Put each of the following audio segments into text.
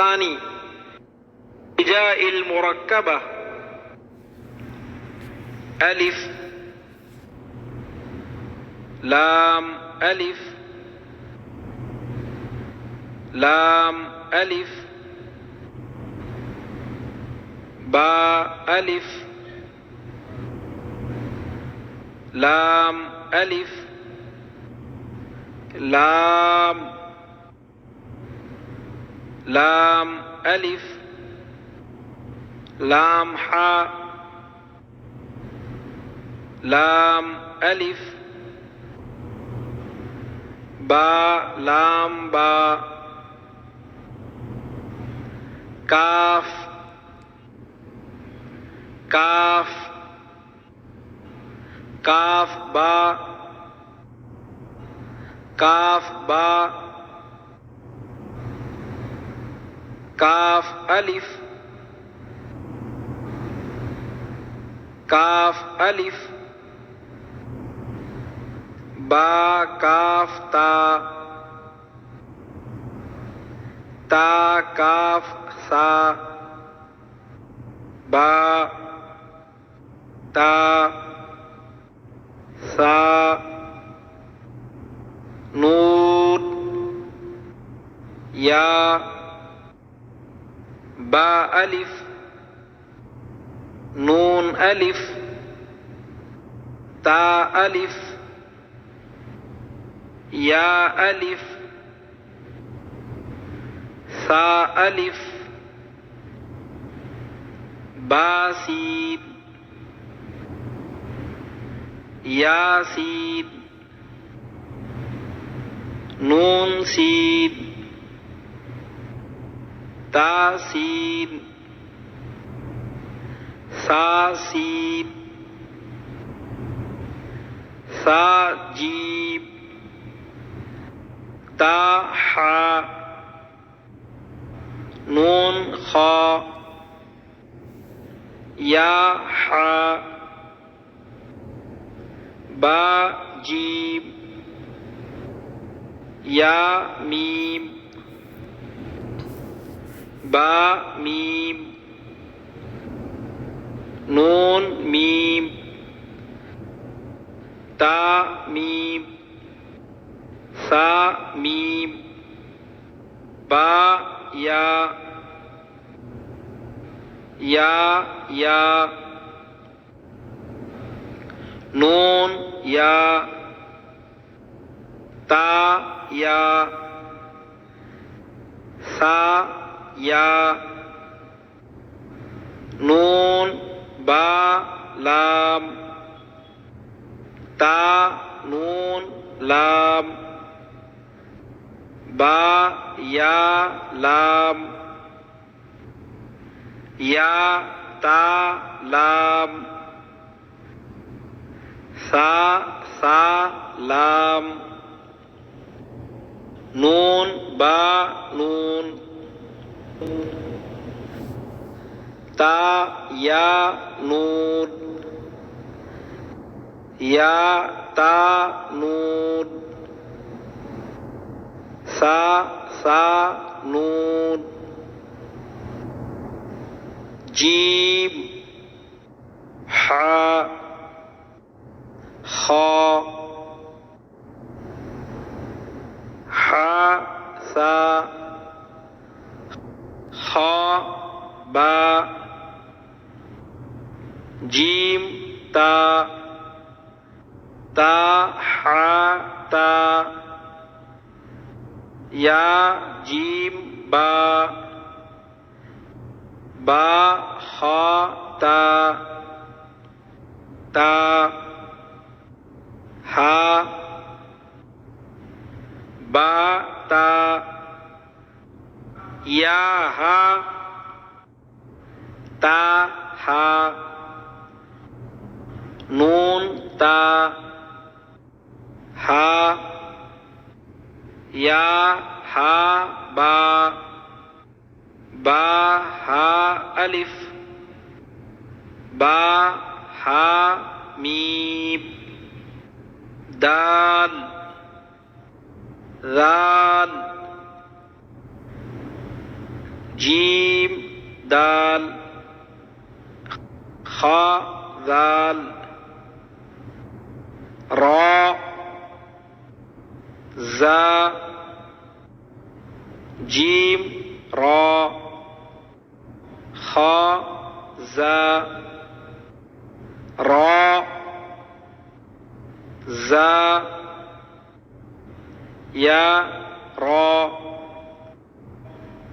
الثاني جاء المركبة ألف لام ألف لام ألف باء ألف لام ألف لام لام ألف لام حاء لام ألف با لام با کاف کاف کاف با کاف با کاف الف کاف الف با کاف تا تا کاف سا با تا سا نون یا با الف نون الف تا الف یا الف سا الف با سین یا سین نون سین تا سین سا سین سا جیم تا حا نون خا یا حا با جیم یا میم با میم نون میم تا میم سا میم با یا یا نون یا تا یا سا یا نون با لام تا نون لام با یا لام یا تا لام سا سا لام نون با نون تا یا نون یا تا نون سا سا نون جیم حا خا حا سا خا با جیم تا تا حا تا یا جیم با با خا تا تا ہا با تا یا ہا تا ہا نون تا ہا یا ہا با با ہا الف با ہا میم دال ذال جيم دال خا ذال را زا جيم را خا زا را زا یا را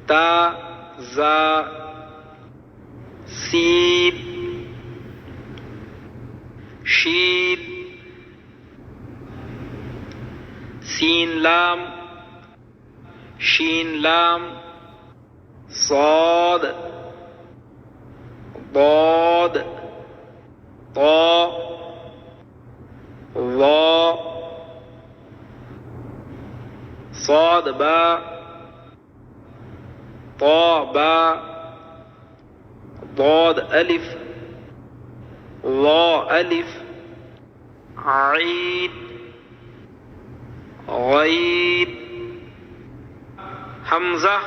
تا زا سین شین سین لام شین لام صاد ضاد طا ظا صاد با طا با ضاد ألف ظا ألف عين غين حمزة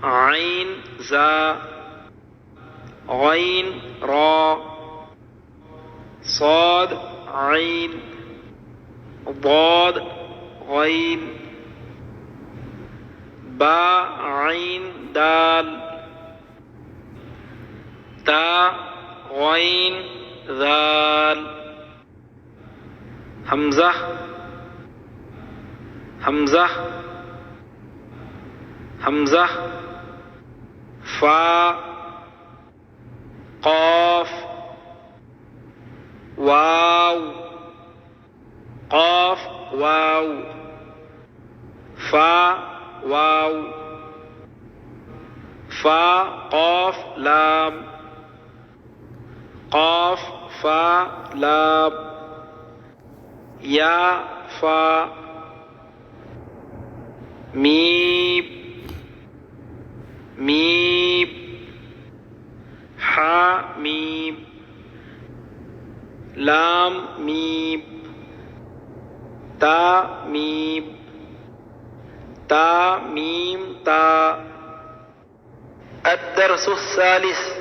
عين زا غين را صاد عين ضاد غين با عين دال تا غين ذال حمزة حمزة حمزة فا قاف واو قاف واو فا واو فا قاف لام قاف فا لام یا فا میم میم حا میم لام میم تا میم تا میم تا الدرس الثالث